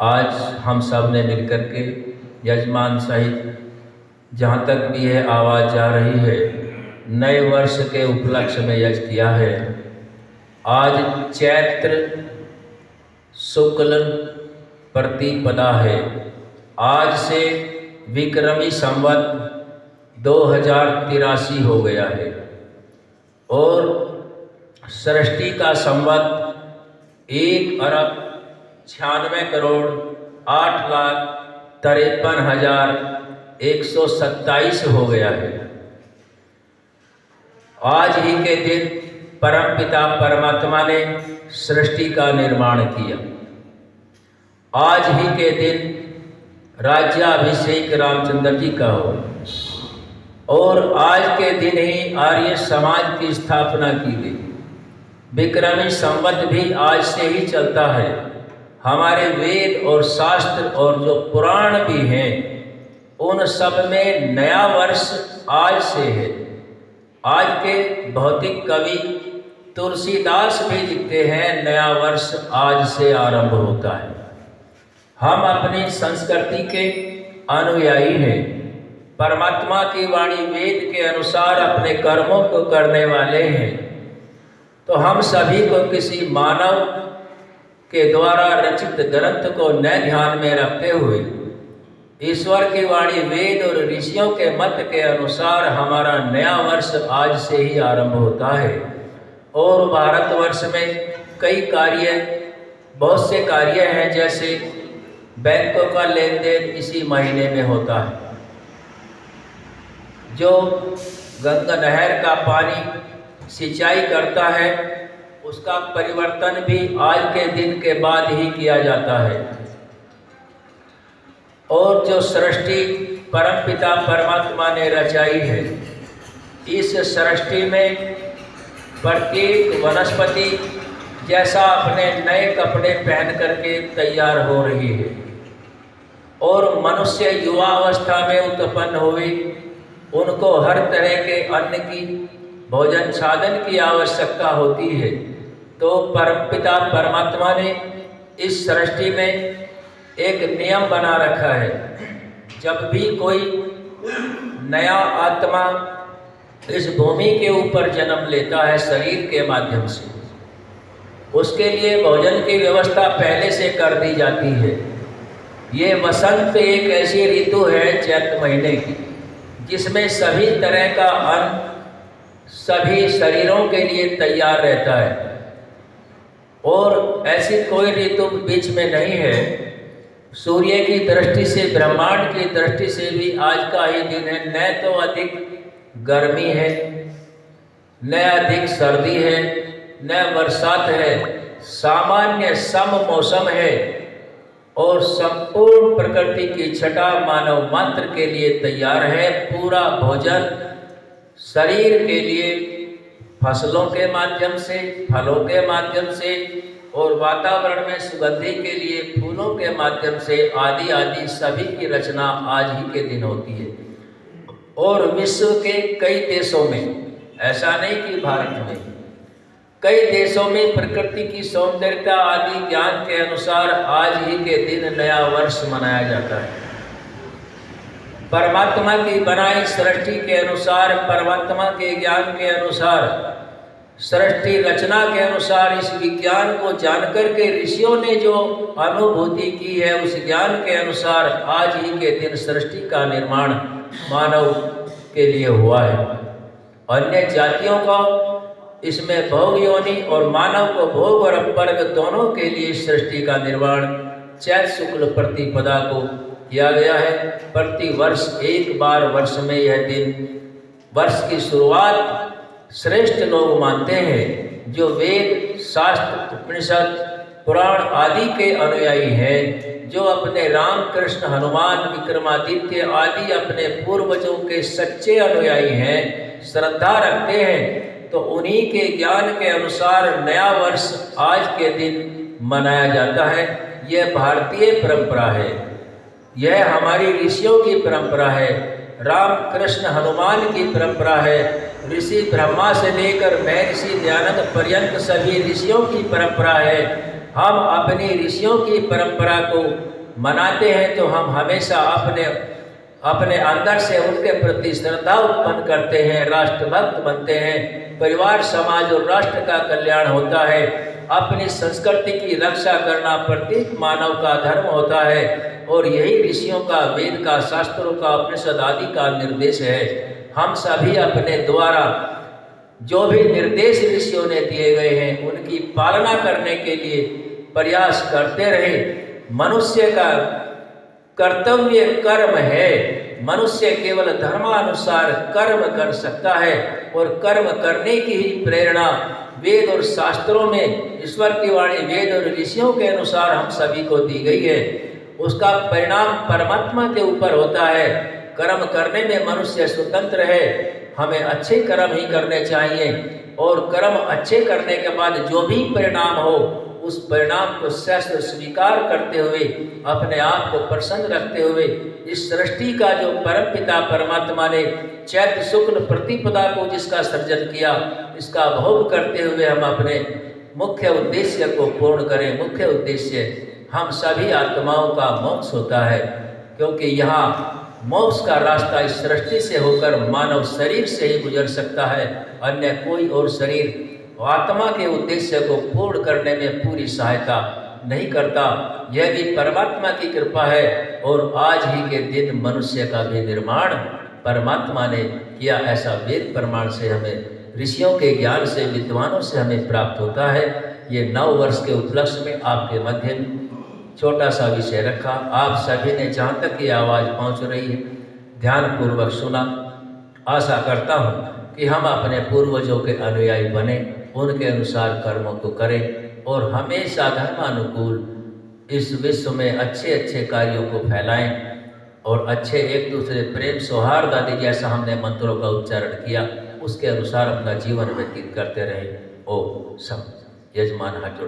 आज हम सब ने मिलकर के यजमान सहित जहाँ तक भी यह आवाज़ जा रही है, नए वर्ष के उपलक्ष्य में यज किया है। आज चैत्र शुक्ल प्रतिपदा है। आज से विक्रमी संवत 2083 हो गया है और सृष्टि का संवत 1,96,8,53,127 हो गया है। आज ही के दिन परमपिता परमात्मा ने सृष्टि का निर्माण किया। आज ही के दिन राज्याभिषेक रामचंद्र जी का हो और आज के दिन ही आर्य समाज की स्थापना की गई। विक्रमी संवत भी आज से ही चलता है। हमारे वेद और शास्त्र और जो पुराण भी हैं, उन सब में नया वर्ष आज से है। आज के भौतिक कवि तुलसीदास भी लिखते हैं, नया वर्ष आज से आरंभ होता है। हम अपनी संस्कृति के अनुयायी हैं। परमात्मा की वाणी वेद के अनुसार अपने कर्मों को करने वाले हैं। तो हम सभी को किसी मानव के द्वारा रचित ग्रंथ को नए ध्यान में रखते हुए ईश्वर की वाणी वेद और ऋषियों के मत के अनुसार हमारा नया वर्ष आज से ही आरंभ होता है। और भारतवर्ष में कई बहुत से कार्य हैं, जैसे बैंकों का लेन देन इसी महीने में होता है। जो गंगा नहर का पानी सिंचाई करता है, उसका परिवर्तन भी आज के दिन के बाद ही किया जाता है। और जो सृष्टि परमपिता परमात्मा ने रचाई है, इस सृष्टि में प्रत्येक वनस्पति जैसा अपने नए कपड़े पहन करके तैयार हो रही है और मनुष्य युवा अवस्था में उत्पन्न हुए, उनको हर तरह के अन्न की भोजन साधन की आवश्यकता होती है। तो परमपिता परमात्मा ने इस सृष्टि में एक नियम बना रखा है। जब भी कोई नया आत्मा इस भूमि के ऊपर जन्म लेता है शरीर के माध्यम से, उसके लिए भोजन की व्यवस्था पहले से कर दी जाती है। ये वसंत एक ऐसी ऋतु है चैत्र महीने की, जिसमें सभी तरह का अन्न सभी शरीरों के लिए तैयार रहता है। और ऐसी कोई ऋतु बीच में नहीं है। सूर्य की दृष्टि से, ब्रह्मांड की दृष्टि से भी आज का ही दिन है। न तो अधिक गर्मी है, न अधिक सर्दी है, न बरसात है। सामान्य सम मौसम है और संपूर्ण प्रकृति की छटा मानव मात्र के लिए तैयार है। पूरा भोजन शरीर के लिए फसलों के माध्यम से, फलों के माध्यम से और वातावरण में सुगंधि के लिए फूलों के माध्यम से आदि आदि सभी की रचना आज ही के दिन होती है। और विश्व के कई देशों में, ऐसा नहीं कि भारत में, कई देशों में प्रकृति की सौंदर्यता आदि ज्ञान के अनुसार आज ही के दिन नया वर्ष मनाया जाता है। परमात्मा की बनाई सृष्टि के अनुसार, परमात्मा के ज्ञान के अनुसार, सृष्टि रचना के अनुसार, इस विज्ञान को जानकर के ऋषियों ने जो अनुभूति की है, उस ज्ञान के अनुसार आज ही के दिन सृष्टि का निर्माण मानव के लिए हुआ है। अन्य जातियों का इसमें भोग योनि और मानव को भोग और अपवर्ग दोनों के लिए सृष्टि का निर्माण चैत्र शुक्ल प्रतिपदा को किया गया है। प्रति वर्ष एक बार वर्ष में यह दिन, वर्ष की शुरुआत श्रेष्ठ लोग मानते हैं, जो वेद शास्त्र उपनिषद पुराण आदि के अनुयायी हैं, जो अपने राम कृष्ण हनुमान विक्रमादित्य आदि अपने पूर्वजों के सच्चे अनुयायी हैं, श्रद्धा रखते हैं। तो उन्हीं के ज्ञान के अनुसार नया वर्ष आज के दिन मनाया जाता है। यह भारतीय परंपरा है, यह हमारी ऋषियों की परंपरा है, राम कृष्ण हनुमान की परंपरा है, ऋषि ब्रह्मा से लेकर महर्षि दयानंद पर्यंत सभी ऋषियों की परंपरा है। हम अपनी ऋषियों की परंपरा को मनाते हैं तो हम हमेशा अपने अंदर से उनके प्रति श्रद्धा उत्पन्न करते हैं, राष्ट्रभक्त बनते हैं, परिवार समाज और राष्ट्र का कल्याण होता है। अपनी संस्कृति की रक्षा करना प्रत्येक मानव का धर्म होता है और यही ऋषियों का, वेद का, शास्त्रों का, उपनिषद आदि का निर्देश है। हम सभी अपने द्वारा जो भी निर्देश ऋषियों ने दिए गए हैं उनकी पालना करने के लिए प्रयास करते रहे। मनुष्य का कर्तव्य कर्म है। मनुष्य केवल धर्मानुसार कर्म कर सकता है और कर्म करने की ही प्रेरणा वेद और शास्त्रों में ईश्वर की वाणी वेद और ऋषियों के अनुसार हम सभी को दी गई है। उसका परिणाम परमात्मा के ऊपर होता है। कर्म करने में मनुष्य स्वतंत्र है। हमें अच्छे कर्म ही करने चाहिए और कर्म अच्छे करने के बाद जो भी परिणाम हो उस परिणाम को सहर्ष स्वीकार करते हुए, अपने आप को प्रसन्न रखते हुए, इस सृष्टि का जो परमपिता परमात्मा ने चैत्र शुक्ल प्रतिपदा को जिसका सृजन किया, इसका भोग करते हुए हम अपने मुख्य उद्देश्य को पूर्ण करें। मुख्य उद्देश्य हम सभी आत्माओं का मोक्ष होता है, क्योंकि यहाँ मोक्ष का रास्ता इस सृष्टि से होकर मानव शरीर से ही गुजर सकता है। अन्य कोई और शरीर आत्मा के उद्देश्य को पूर्ण करने में पूरी सहायता नहीं करता। यह भी परमात्मा की कृपा है और आज ही के दिन मनुष्य का भी निर्माण परमात्मा ने किया। ऐसा वेद प्रमाण से हमें, ऋषियों के ज्ञान से, विद्वानों से हमें प्राप्त होता है। ये 9 वर्ष के उपलक्ष्य में आपके मध्य में छोटा सा विषय रखा। आप सभी ने जहाँ तक ये आवाज़ पहुँच रही है ध्यानपूर्वक सुना। आशा करता हूँ कि हम अपने पूर्वजों के अनुयायी बने, उनके अनुसार कर्मों को करें और हमेशा धर्मानुकूल इस विश्व में अच्छे अच्छे कार्यों को फैलाएं और अच्छे एक दूसरे प्रेम सौहार्द आदि जैसा हमने मंत्रों का उच्चारण किया उसके अनुसार अपना जीवन व्यतीत करते रहें। ओ सब यजमान हाथ जोड़